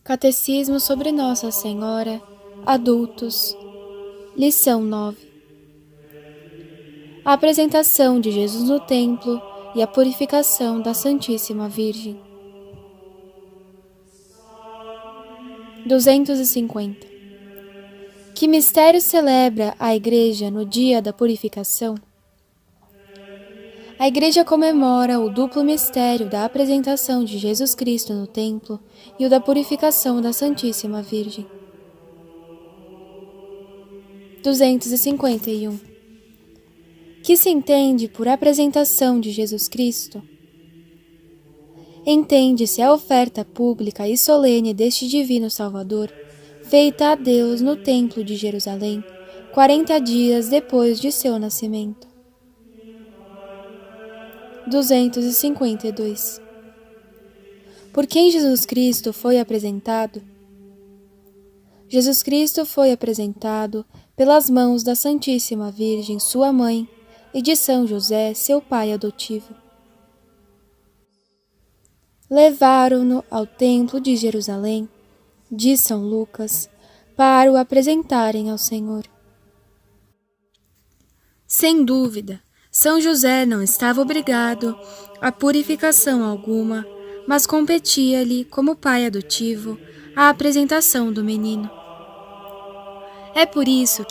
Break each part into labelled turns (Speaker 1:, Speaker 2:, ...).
Speaker 1: Catecismo sobre Nossa Senhora, Adultos, Lição 9. A apresentação de Jesus no templo e a purificação da Santíssima Virgem. 250. Que mistério celebra a Igreja no dia da purificação? A Igreja comemora o duplo mistério da apresentação de Jesus Cristo no templo e o da purificação da Santíssima Virgem. 251. Que se entende por apresentação de Jesus Cristo? Entende-se a oferta pública e solene deste Divino Salvador, feita a Deus no Templo de Jerusalém, 40 dias depois de seu nascimento. 252. Por quem Jesus Cristo foi apresentado? Jesus Cristo foi apresentado pelas mãos da Santíssima Virgem, sua mãe, e de São José, seu pai adotivo. Levaram-no ao Templo de Jerusalém, diz São Lucas, para o apresentarem ao Senhor. Sem dúvida, São José não estava obrigado a purificação alguma, mas competia-lhe, como pai adotivo, a apresentação do menino. É por isso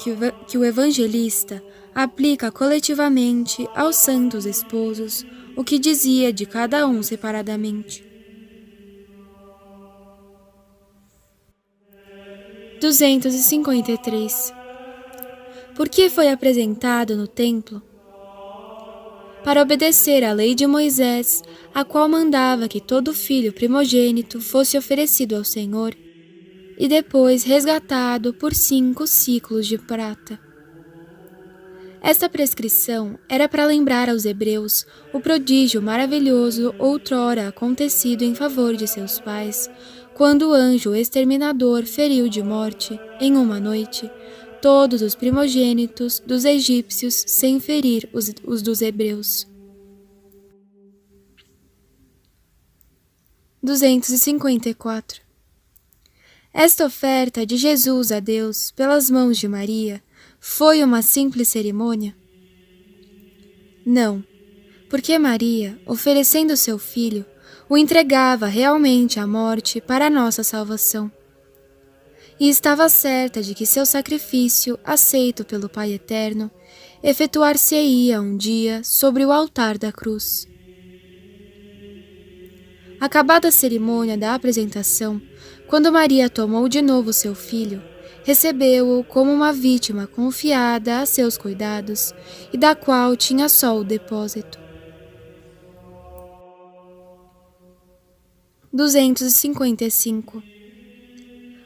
Speaker 1: que o evangelista aplica coletivamente aos santos esposos o que dizia de cada um separadamente. 253. Por que foi apresentado no templo? Para obedecer à lei de Moisés, a qual mandava que todo filho primogênito fosse oferecido ao Senhor e depois resgatado por 5 ciclos de prata. Esta prescrição era para lembrar aos hebreus o prodígio maravilhoso outrora acontecido em favor de seus pais, quando o anjo exterminador feriu de morte, em uma noite, todos os primogênitos dos egípcios sem ferir os dos hebreus. 254. Esta oferta de Jesus a Deus pelas mãos de Maria foi uma simples cerimônia? Não, porque Maria, oferecendo seu filho, o entregava realmente à morte para a nossa salvação. E estava certa de que seu sacrifício, aceito pelo Pai Eterno, efetuar-se-ia um dia sobre o altar da cruz. Acabada a cerimônia da apresentação, quando Maria tomou de novo seu filho, recebeu-o como uma vítima confiada a seus cuidados e da qual tinha só o depósito. 255.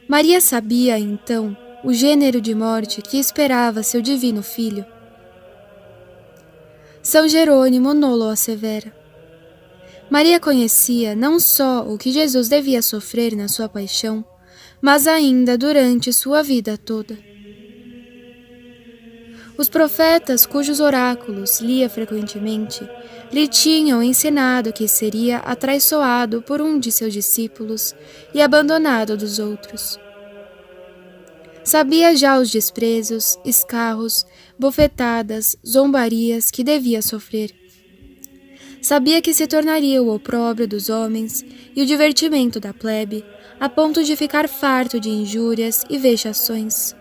Speaker 1: Maria sabia, então, o gênero de morte que esperava seu divino filho. São Jerônimo Nolo assevera. Maria conhecia não só o que Jesus devia sofrer na sua paixão, mas ainda durante sua vida toda. Os profetas cujos oráculos lia frequentemente lhe tinham ensinado que seria atraiçoado por um de seus discípulos e abandonado dos outros. Sabia já os desprezos, escarros, bofetadas, zombarias que devia sofrer. Sabia que se tornaria o opróbrio dos homens e o divertimento da plebe, a ponto de ficar farto de injúrias e vexações.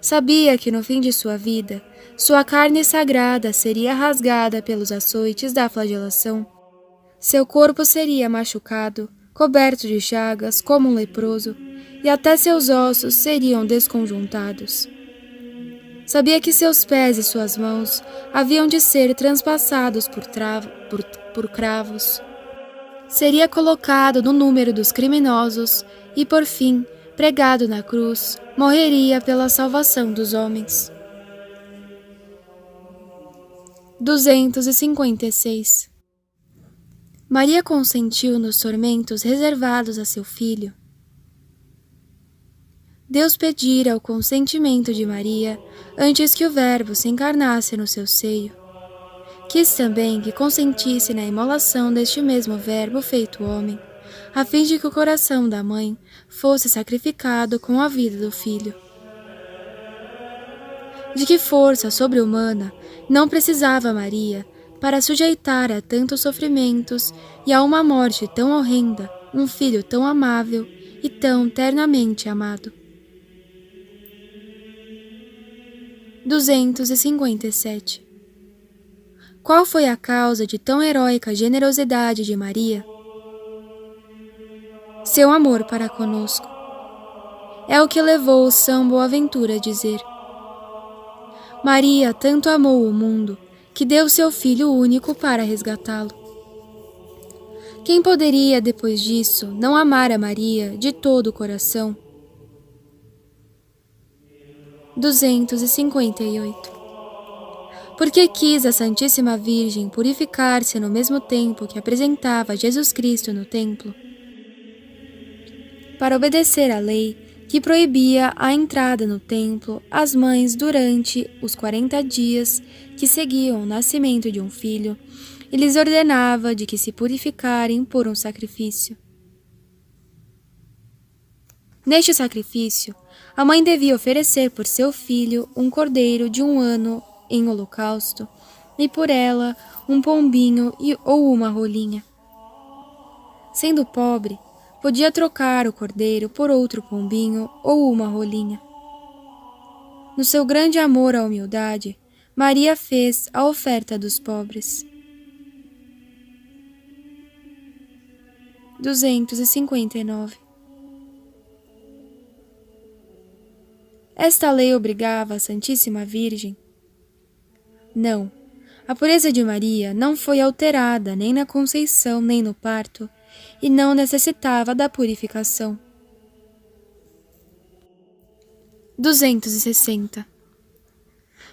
Speaker 1: Sabia que no fim de sua vida, sua carne sagrada seria rasgada pelos açoites da flagelação. Seu corpo seria machucado, coberto de chagas como um leproso, e até seus ossos seriam desconjuntados. Sabia que seus pés e suas mãos haviam de ser transpassados por cravos. Seria colocado no número dos criminosos e, por fim, pregado na cruz, morreria pela salvação dos homens. 256. Maria consentiu nos tormentos reservados a seu filho. Deus pedira o consentimento de Maria antes que o Verbo se encarnasse no seu seio. Quis também que consentisse na imolação deste mesmo Verbo feito homem, a fim de que o coração da mãe fosse sacrificado com a vida do filho. De que força sobre-humana não precisava Maria para sujeitar a tantos sofrimentos e a uma morte tão horrenda um filho tão amável e tão ternamente amado. 257. Qual foi a causa de tão heróica generosidade de Maria? Seu amor para conosco. É o que levou São Boaventura a dizer: Maria tanto amou o mundo, que deu seu Filho único para resgatá-lo. Quem poderia, depois disso, não amar a Maria de todo o coração? 258. Porque quis a Santíssima Virgem purificar-se no mesmo tempo que apresentava Jesus Cristo no templo? Para obedecer à lei que proibia a entrada no templo às mães durante os 40 dias que seguiam o nascimento de um filho, e lhes ordenava de que se purificarem por um sacrifício. Neste sacrifício, a mãe devia oferecer por seu filho um cordeiro de 1 ano em holocausto, e por ela um pombinho ou uma rolinha. Sendo pobre, podia trocar o cordeiro por outro pombinho ou uma rolinha. No seu grande amor à humildade, Maria fez a oferta dos pobres. 259. Esta lei obrigava a Santíssima Virgem? Não. A pureza de Maria não foi alterada nem na conceição nem no parto, e não necessitava da purificação. 260.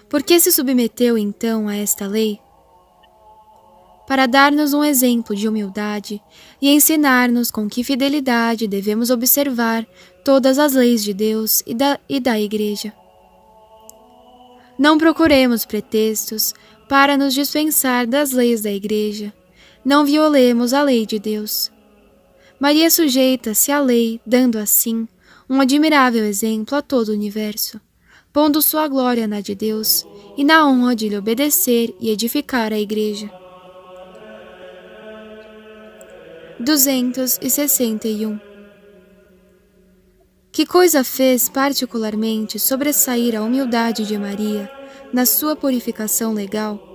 Speaker 1: Por que se submeteu então a esta lei? Para dar-nos um exemplo de humildade e ensinar-nos com que fidelidade devemos observar todas as leis de Deus e da Igreja. Não procuremos pretextos para nos dispensar das leis da Igreja. Não violemos a lei de Deus. Maria sujeita-se à lei, dando assim um admirável exemplo a todo o universo, pondo sua glória na de Deus e na honra de lhe obedecer e edificar a Igreja. 261. Que coisa fez particularmente sobressair a humildade de Maria na sua purificação legal?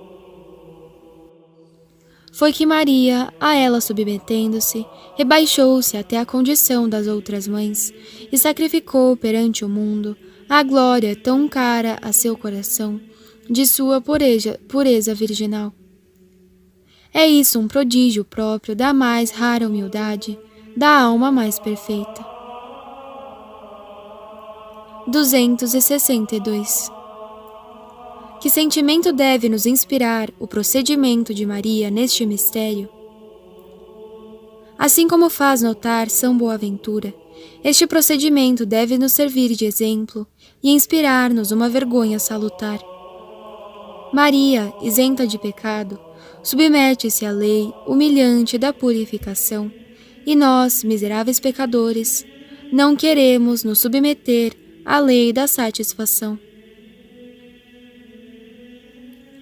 Speaker 1: Foi que Maria, a ela submetendo-se, rebaixou-se até a condição das outras mães e sacrificou perante o mundo a glória tão cara a seu coração de sua pureza virginal. É isso um prodígio próprio da mais rara humildade, da alma mais perfeita. 262. Que sentimento deve nos inspirar o procedimento de Maria neste mistério? Assim como faz notar São Boaventura, este procedimento deve nos servir de exemplo e inspirar-nos uma vergonha salutar. Maria, isenta de pecado, submete-se à lei humilhante da purificação, e nós, miseráveis pecadores, não queremos nos submeter à lei da satisfação.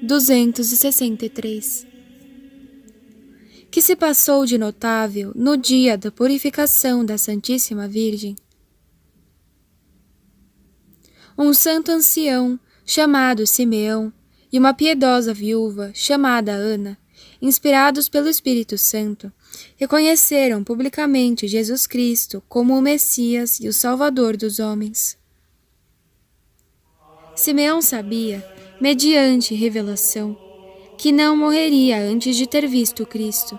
Speaker 1: 263. Que se passou de notável no dia da purificação da Santíssima Virgem? Um santo ancião, chamado Simeão, e uma piedosa viúva, chamada Ana, inspirados pelo Espírito Santo, reconheceram publicamente Jesus Cristo como o Messias e o Salvador dos homens. Simeão sabia, mediante revelação, que não morreria antes de ter visto Cristo.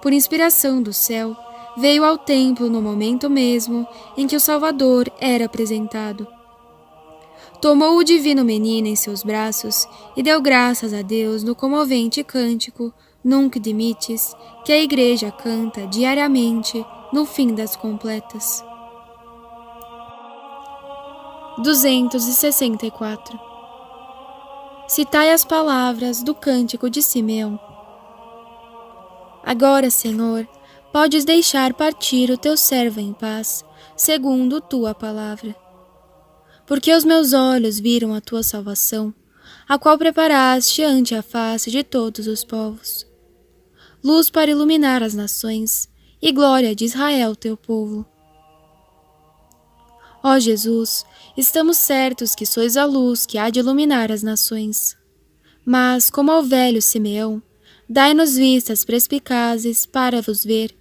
Speaker 1: Por inspiração do céu, veio ao templo no momento mesmo em que o Salvador era apresentado. Tomou o divino menino em seus braços e deu graças a Deus no comovente cântico Nunc Dimittis, que a Igreja canta diariamente no fim das completas. 264. Citai as palavras do cântico de Simeão. Agora, Senhor, Podes deixar partir o teu servo em paz, segundo tua palavra. Porque os meus olhos viram a tua salvação, a qual preparaste ante a face de todos os povos. Luz para iluminar as nações, e glória de Israel, teu povo. Ó Jesus, estamos certos que sois a luz que há de iluminar as nações. Mas, como ao velho Simeão, dai-nos vistas perspicazes para vos ver,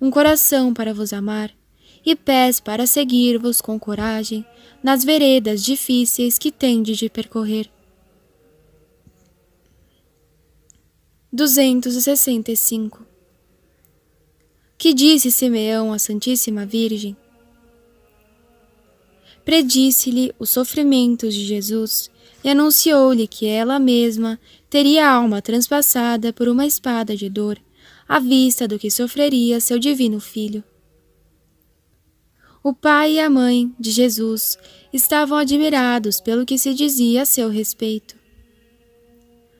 Speaker 1: um coração para vos amar, e pés para seguir-vos com coragem nas veredas difíceis que tendes de percorrer. 265. Que disse Simeão à Santíssima Virgem? Predisse-lhe os sofrimentos de Jesus e anunciou-lhe que ela mesma teria a alma transpassada por uma espada de dor, à vista do que sofreria seu divino Filho. O pai e a mãe de Jesus estavam admirados pelo que se dizia a seu respeito.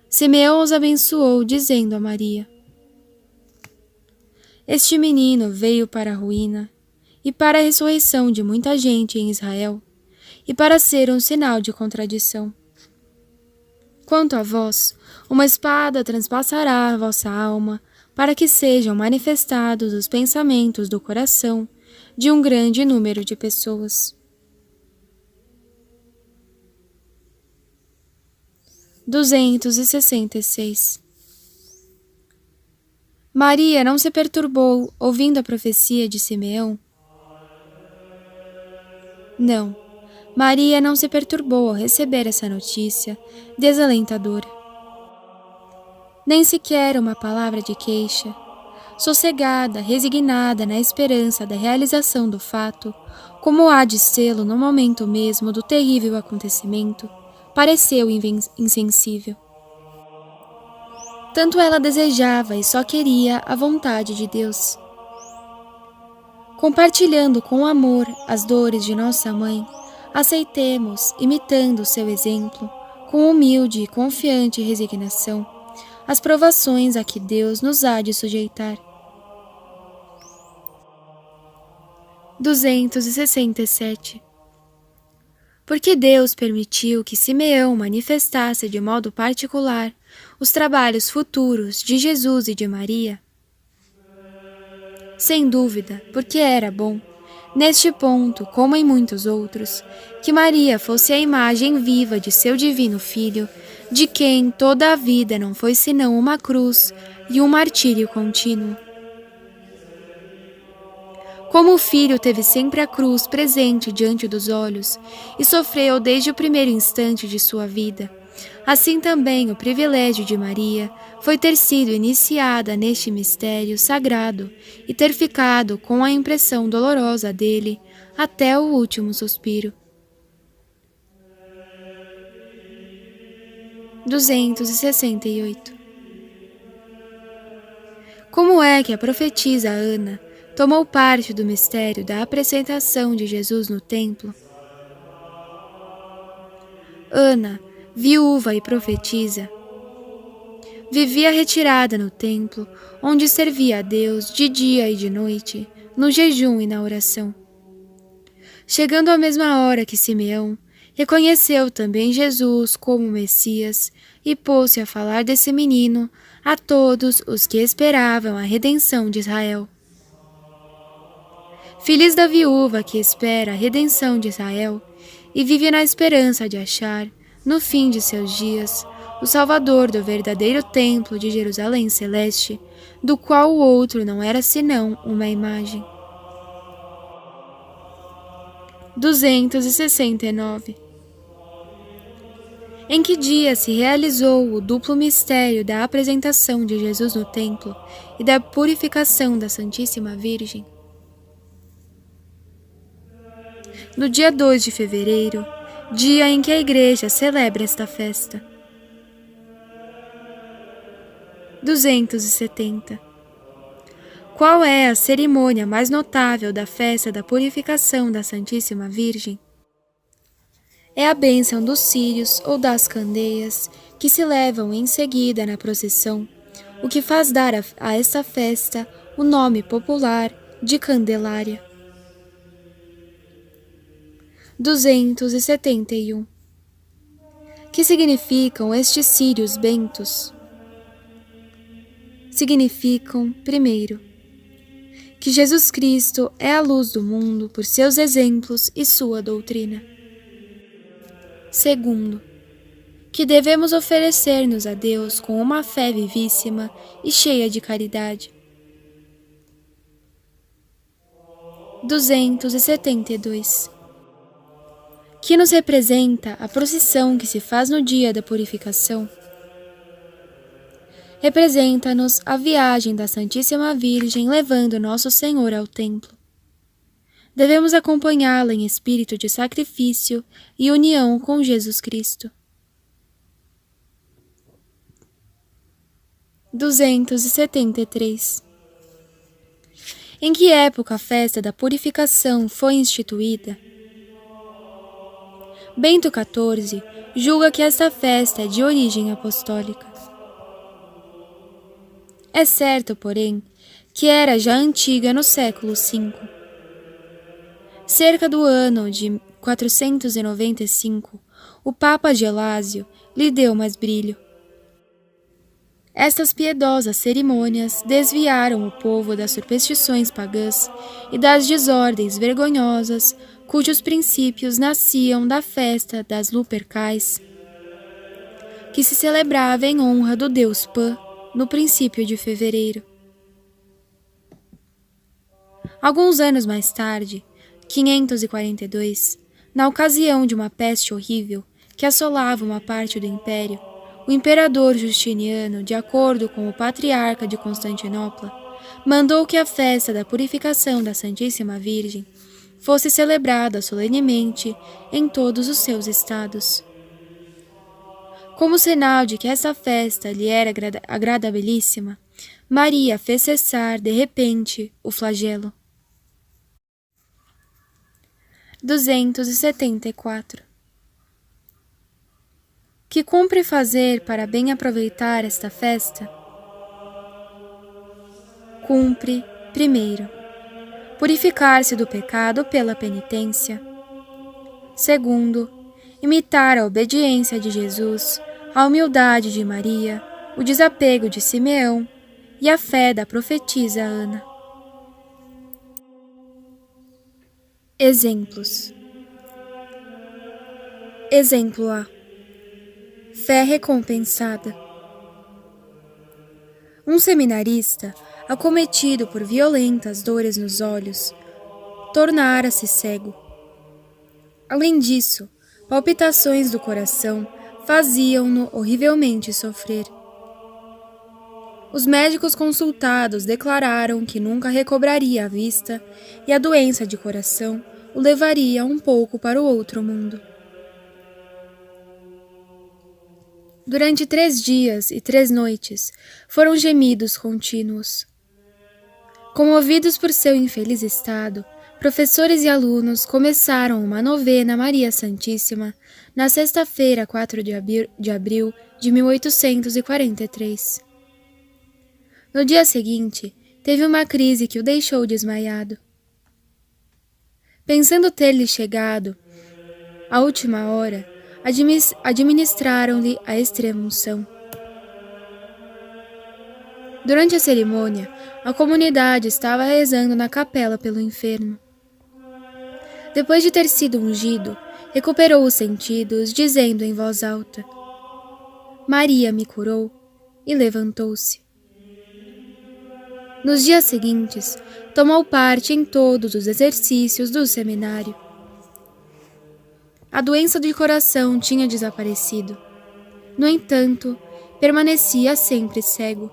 Speaker 1: Simeão os abençoou, dizendo a Maria: Este menino veio para a ruína e para a ressurreição de muita gente em Israel, e para ser um sinal de contradição. Quanto a vós, uma espada transpassará a vossa alma, para que sejam manifestados os pensamentos do coração de um grande número de pessoas. 266. Maria não se perturbou ouvindo a profecia de Simeão? Não, Maria não se perturbou ao receber essa notícia desalentadora. Nem sequer uma palavra de queixa. Sossegada, resignada na esperança da realização do fato, como há de sê-lo no momento mesmo do terrível acontecimento, pareceu insensível. Tanto ela desejava e só queria a vontade de Deus. Compartilhando com amor as dores de nossa mãe, aceitemos, imitando o seu exemplo, com humilde e confiante resignação, as provações a que Deus nos há de sujeitar. 267. Porque Deus permitiu que Simeão manifestasse de modo particular os trabalhos futuros de Jesus e de Maria? Sem dúvida, porque era bom, neste ponto, como em muitos outros, que Maria fosse a imagem viva de seu divino Filho, de quem toda a vida não foi senão uma cruz e um martírio contínuo. Como o Filho teve sempre a cruz presente diante dos olhos e sofreu desde o primeiro instante de sua vida, assim também o privilégio de Maria foi ter sido iniciada neste mistério sagrado e ter ficado com a impressão dolorosa dele até o último suspiro. 268. Como é que a profetisa Ana tomou parte do mistério da apresentação de Jesus no templo? Ana, viúva e profetisa, vivia retirada no templo, onde servia a Deus de dia e de noite, no jejum e na oração. Chegando à mesma hora que Simeão, reconheceu também Jesus como Messias e pôs-se a falar desse menino a todos os que esperavam a redenção de Israel. Feliz da viúva que espera a redenção de Israel e vive na esperança de achar, no fim de seus dias, o Salvador do verdadeiro templo de Jerusalém celeste, do qual o outro não era senão uma imagem. 269. Em que dia se realizou o duplo mistério da apresentação de Jesus no templo e da purificação da Santíssima Virgem? No dia 2 de fevereiro, dia em que a Igreja celebra esta festa. 270. Qual é a cerimônia mais notável da festa da purificação da Santíssima Virgem? É a bênção dos círios ou das candeias, que se levam em seguida na procissão, o que faz dar a esta festa o nome popular de Candelária. 271. Que significam estes círios bentos? Significam, primeiro, que Jesus Cristo é a luz do mundo por seus exemplos e sua doutrina. Segundo, que devemos oferecer-nos a Deus com uma fé vivíssima e cheia de caridade. 272. Que nos representa a procissão que se faz no dia da purificação? Representa-nos a viagem da Santíssima Virgem levando Nosso Senhor ao templo. Devemos acompanhá-la em espírito de sacrifício e união com Jesus Cristo. 273. Em que época a festa da purificação foi instituída? Bento XIV julga que esta festa é de origem apostólica. É certo, porém, que era já antiga no século V. Cerca do ano de 495, o Papa Gelásio lhe deu mais brilho. Estas piedosas cerimônias desviaram o povo das superstições pagãs e das desordens vergonhosas cujos princípios nasciam da festa das Lupercais, que se celebrava em honra do deus Pan no princípio de fevereiro. Alguns anos mais tarde, 542, na ocasião de uma peste horrível que assolava uma parte do império, o imperador Justiniano, de acordo com o patriarca de Constantinopla, mandou que a festa da purificação da Santíssima Virgem fosse celebrada solenemente em todos os seus estados. Como sinal de que essa festa lhe era agradabilíssima, Maria fez cessar de repente o flagelo. 274. Que cumpre fazer para bem aproveitar esta festa? Cumpre, primeiro, purificar-se do pecado pela penitência. Segundo, imitar a obediência de Jesus, a humildade de Maria, o desapego de Simeão e a fé da profetisa Ana. Exemplos. Exemplo A. Fé recompensada. Um seminarista, acometido por violentas dores nos olhos, tornara-se cego. Além disso, palpitações do coração faziam-no horrivelmente sofrer. Os médicos consultados declararam que nunca recobraria a vista e a doença de coração o levaria um pouco para o outro mundo. Durante 3 dias e 3 noites foram gemidos contínuos. Comovidos por seu infeliz estado, professores e alunos começaram uma novena a Maria Santíssima na sexta-feira, 4 de abril de 1843. No dia seguinte, teve uma crise que o deixou desmaiado. Pensando ter-lhe chegado a última hora, administraram-lhe a extrema-unção. Durante a cerimônia, a comunidade estava rezando na capela pelo enfermo. Depois de ter sido ungido, recuperou os sentidos, dizendo em voz alta: Maria me curou, e levantou-se. Nos dias seguintes, tomou parte em todos os exercícios do seminário. A doença de coração tinha desaparecido. No entanto, permanecia sempre cego.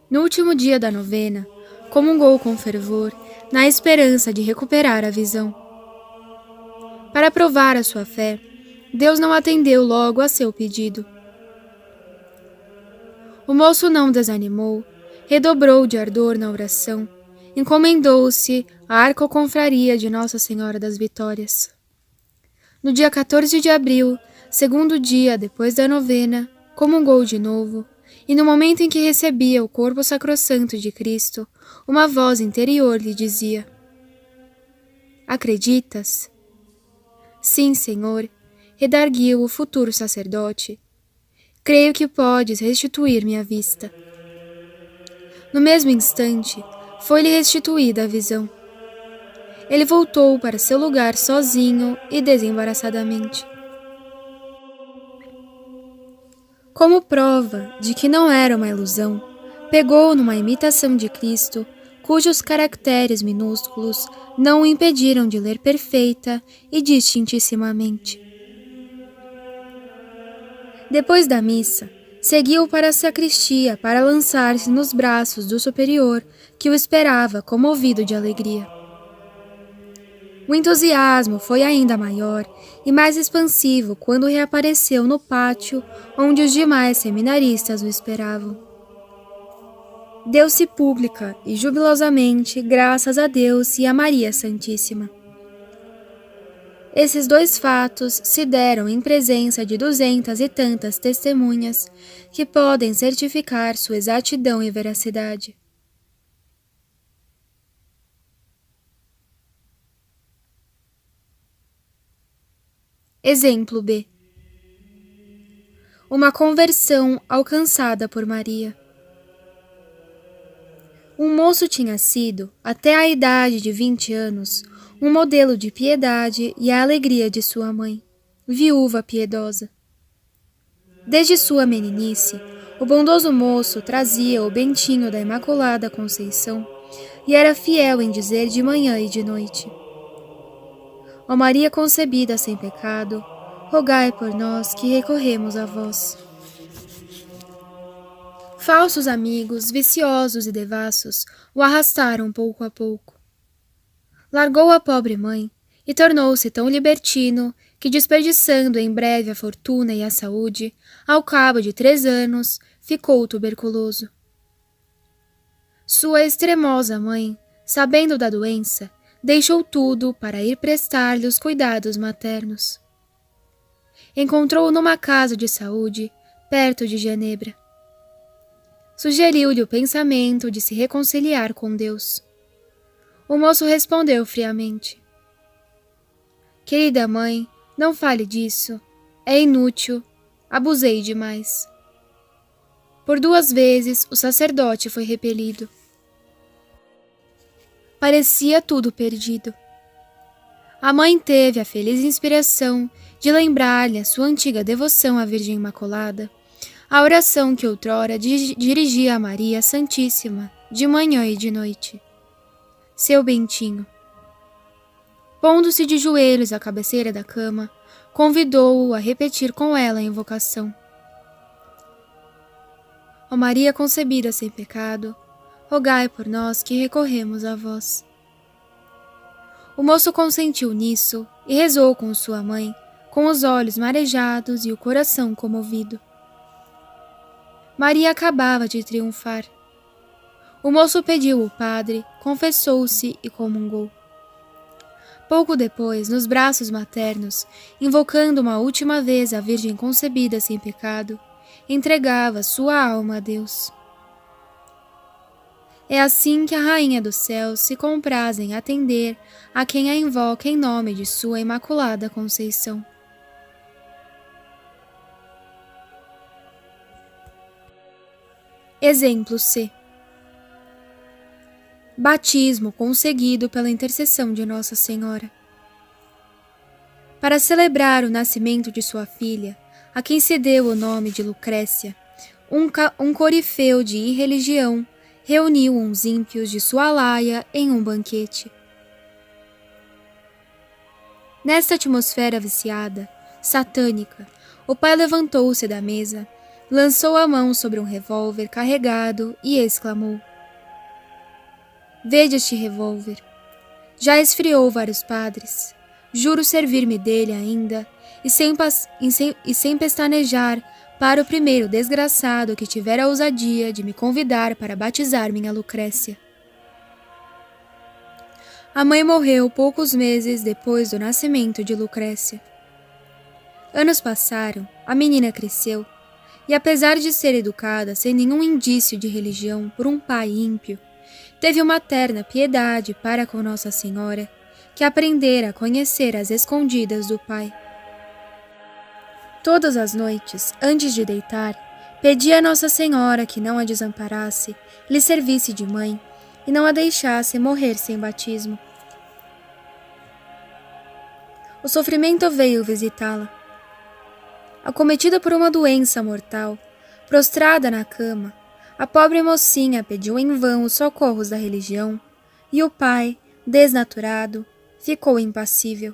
Speaker 1: No último dia da novena, comungou com fervor, na esperança de recuperar a visão. Para provar a sua fé, Deus não atendeu logo a seu pedido. O moço não desanimou, redobrou de ardor na oração, encomendou-se à arcoconfraria de Nossa Senhora das Vitórias. No dia 14 de abril, segundo dia depois da novena, comungou de novo E no momento em que recebia o corpo sacrossanto de Cristo, uma voz interior lhe dizia: Acreditas? Sim, Senhor, redarguiu o futuro sacerdote. Creio que podes restituir-me a vista. No mesmo instante, foi-lhe restituída a visão. Ele voltou para seu lugar sozinho e desembaraçadamente. Como prova de que não era uma ilusão, pegou numa imitação de Cristo, cujos caracteres minúsculos não o impediram de ler perfeita e distintissimamente. Depois da missa, seguiu para a sacristia para lançar-se nos braços do superior, que o esperava comovido de alegria. O entusiasmo foi ainda maior e mais expansivo quando reapareceu no pátio onde os demais seminaristas o esperavam. Deu-se pública e jubilosamente graças a Deus e a Maria Santíssima. Esses dois fatos se deram em presença de 200 e tantas testemunhas que podem certificar sua exatidão e veracidade. Exemplo B. Uma conversão alcançada por Maria. Um moço tinha sido, até a idade de 20 anos, um modelo de piedade e a alegria de sua mãe, viúva piedosa. Desde sua meninice, o bondoso moço trazia o bentinho da Imaculada Conceição e era fiel em dizer de manhã e de noite: Ó Maria concebida sem pecado, rogai por nós que recorremos a vós. Falsos amigos, viciosos e devassos, o arrastaram pouco a pouco. Largou a pobre mãe e tornou-se tão libertino que, desperdiçando em breve a fortuna e a saúde, ao cabo de 3 anos, ficou tuberculoso. Sua extremosa mãe, sabendo da doença, deixou tudo para ir prestar-lhe os cuidados maternos. Encontrou-o numa casa de saúde, perto de Genebra. Sugeriu-lhe o pensamento de se reconciliar com Deus. O moço respondeu friamente: Querida mãe, não fale disso. É inútil. Abusei demais. Por 2 vezes o sacerdote foi repelido. Parecia tudo perdido. A mãe teve a feliz inspiração de lembrar-lhe a sua antiga devoção à Virgem Imaculada, a oração que outrora dirigia a Maria Santíssima, de manhã e de noite. Seu bentinho. Pondo-se de joelhos à cabeceira da cama, convidou-o a repetir com ela a invocação. Ó Maria concebida sem pecado, rogai por nós que recorremos a vós. O moço consentiu nisso e rezou com sua mãe, com os olhos marejados e o coração comovido. Maria acabava de triunfar. O moço pediu o padre, confessou-se e comungou. Pouco depois, nos braços maternos, invocando uma última vez a Virgem concebida sem pecado, entregava sua alma a Deus. É assim que a Rainha dos Céus se compraz em atender a quem a invoca em nome de sua Imaculada Conceição. Exemplo C. Batismo conseguido pela intercessão de Nossa Senhora. Para celebrar o nascimento de sua filha, a quem se deu o nome de Lucrécia, um corifeu de irreligião reuniu uns ímpios de sua laia em um banquete. Nesta atmosfera viciada, satânica, o pai levantou-se da mesa, lançou a mão sobre um revólver carregado e exclamou: Vede este revólver. Já esfriou vários padres. Juro servir-me dele ainda, e sem pestanejar, para o primeiro desgraçado que tiver a ousadia de me convidar para batizar minha Lucrécia. A mãe morreu poucos meses depois do nascimento de Lucrécia. Anos passaram, a menina cresceu, e apesar de ser educada sem nenhum indício de religião por um pai ímpio, teve uma terna piedade para com Nossa Senhora, que aprendera a conhecer as escondidas do pai. Todas as noites, antes de deitar, pedia a Nossa Senhora que não a desamparasse, lhe servisse de mãe e não a deixasse morrer sem batismo. O sofrimento veio visitá-la. Acometida por uma doença mortal, prostrada na cama, a pobre mocinha pediu em vão os socorros da religião e o pai, desnaturado, ficou impassível.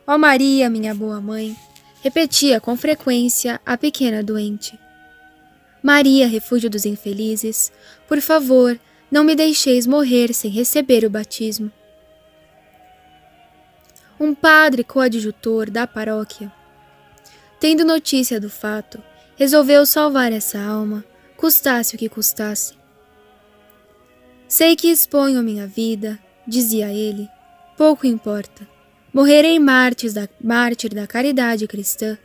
Speaker 1: Ó Maria, minha boa mãe, repetia com frequência a pequena doente. Maria, refúgio dos infelizes, por favor, não me deixeis morrer sem receber o batismo. Um padre coadjutor da paróquia, tendo notícia do fato, resolveu salvar essa alma, custasse o que custasse. Sei que exponho minha vida, dizia ele, pouco importa. Morrerei mártir da caridade cristã,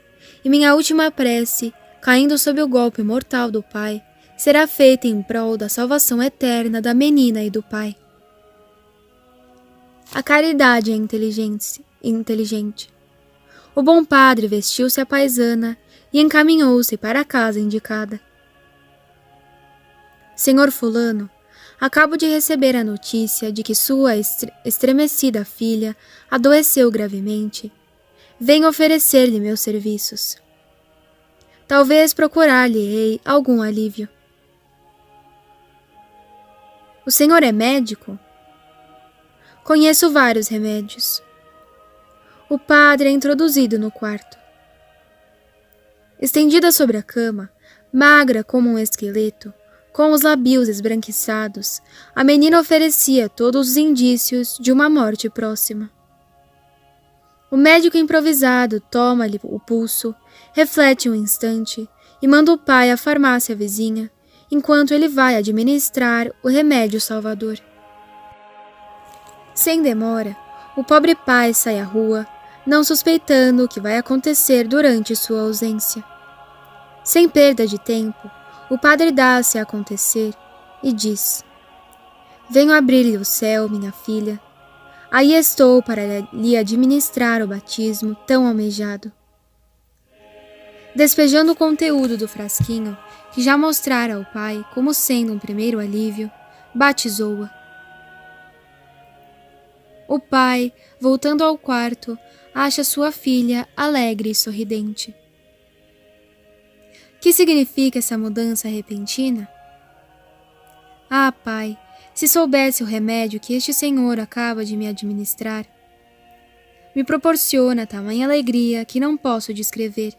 Speaker 1: e minha última prece, caindo sob o golpe mortal do Pai, será feita em prol da salvação eterna da menina e do Pai. A caridade é inteligente. O bom padre vestiu-se a paisana e encaminhou-se para a casa indicada. Senhor fulano, acabo de receber a notícia de que sua estremecida filha adoeceu gravemente. Venho oferecer-lhe meus serviços. Talvez procurar-lhe-ei algum alívio. O senhor é médico? Conheço vários remédios. O padre é introduzido no quarto. Estendida sobre a cama, magra como um esqueleto, com os lábios esbranquiçados, a menina oferecia todos os indícios de uma morte próxima. O médico improvisado toma-lhe o pulso, reflete um instante e manda o pai à farmácia vizinha, enquanto ele vai administrar o remédio salvador. Sem demora, o pobre pai sai à rua, não suspeitando o que vai acontecer durante sua ausência. Sem perda de tempo, o padre dá-se a acontecer e diz: Venho abrir-lhe o céu, minha filha. Aí estou para lhe administrar o batismo tão almejado. Despejando o conteúdo do frasquinho, que já mostrara ao pai como sendo um primeiro alívio, batizou-a. O pai, voltando ao quarto, acha sua filha alegre e sorridente. Que significa essa mudança repentina? Ah, pai, se soubesse o remédio que este senhor acaba de me administrar, me proporciona tamanha alegria que não posso descrever.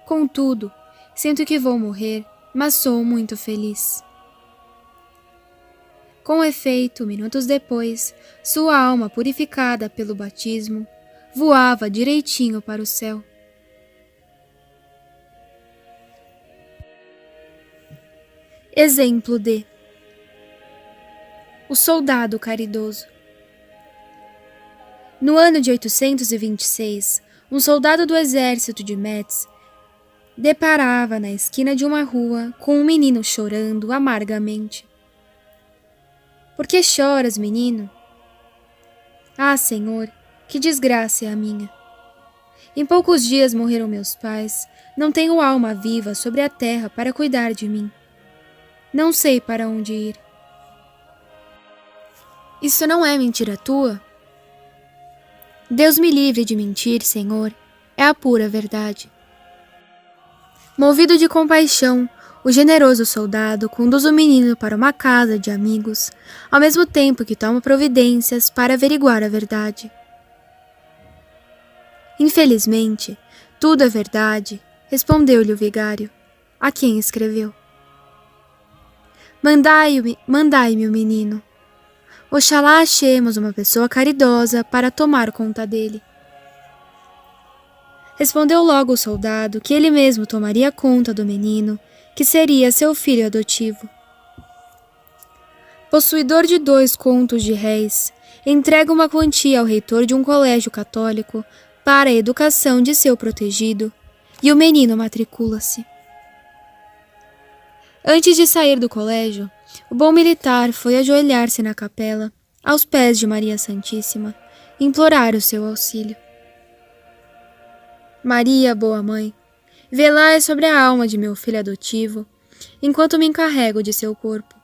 Speaker 1: Contudo, sinto que vou morrer, mas sou muito feliz. Com efeito, minutos depois, sua alma purificada pelo batismo voava direitinho para o céu. Exemplo de O soldado caridoso. No ano de 826, um soldado do exército de Metz deparava na esquina de uma rua com um menino chorando amargamente. Por que choras, menino? Ah, Senhor, que desgraça é a minha. Em poucos dias morreram meus pais, não tenho alma viva sobre a terra para cuidar de mim. Não sei para onde ir. Isso não é mentira tua? Deus me livre de mentir, Senhor, é a pura verdade. Movido de compaixão, o generoso soldado conduz o menino para uma casa de amigos, ao mesmo tempo que toma providências para averiguar a verdade. Infelizmente, tudo é verdade, respondeu-lhe o vigário, a quem escreveu. Mandai-me o menino. Oxalá achemos uma pessoa caridosa para tomar conta dele. Respondeu logo o soldado que ele mesmo tomaria conta do menino, que seria seu filho adotivo. Possuidor de 2 contos de réis, entrega uma quantia ao reitor de um colégio católico para a educação de seu protegido, e o menino matricula-se. Antes de sair do colégio, o bom militar foi ajoelhar-se na capela, aos pés de Maria Santíssima, e implorar o seu auxílio. Maria, boa mãe, velai sobre a alma de meu filho adotivo, enquanto me encarrego de seu corpo.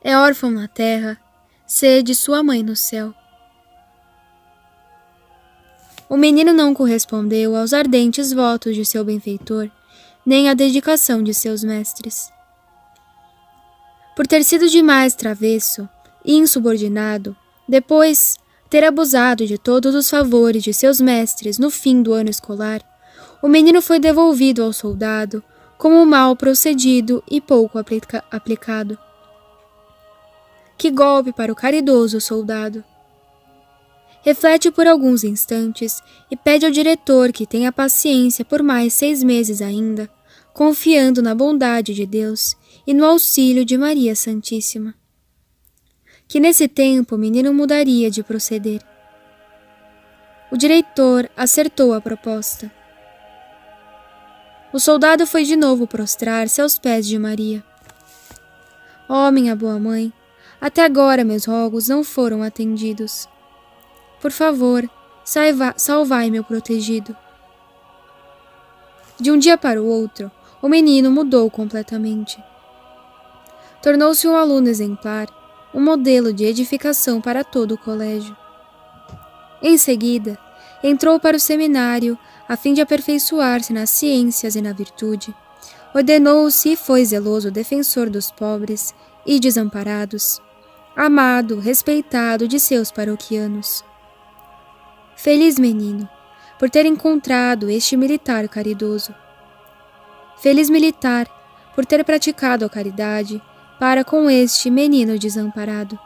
Speaker 1: É órfão na terra, sede sua mãe no céu. O menino não correspondeu aos ardentes votos de seu benfeitor, nem à dedicação de seus mestres. Por ter sido demais travesso e insubordinado, depois ter abusado de todos os favores de seus mestres no fim do ano escolar, o menino foi devolvido ao soldado como mal procedido e pouco aplicado. Que golpe para o caridoso soldado! Reflete por alguns instantes e pede ao diretor que tenha paciência por mais 6 meses ainda, confiando na bondade de Deus e no auxílio de Maria Santíssima. Que nesse tempo o menino mudaria de proceder. O diretor acertou a proposta. O soldado foi de novo prostrar-se aos pés de Maria. Ó, minha boa mãe, até agora meus rogos não foram atendidos. Por favor, salvai meu protegido. De um dia para o outro, o menino mudou completamente. Tornou-se um aluno exemplar, um modelo de edificação para todo o colégio. Em seguida, entrou para o seminário a fim de aperfeiçoar-se nas ciências e na virtude. Ordenou-se e foi zeloso defensor dos pobres e desamparados, amado, respeitado de seus paroquianos. Feliz menino, por ter encontrado este militar caridoso. Feliz militar, por ter praticado a caridade para com este menino desamparado.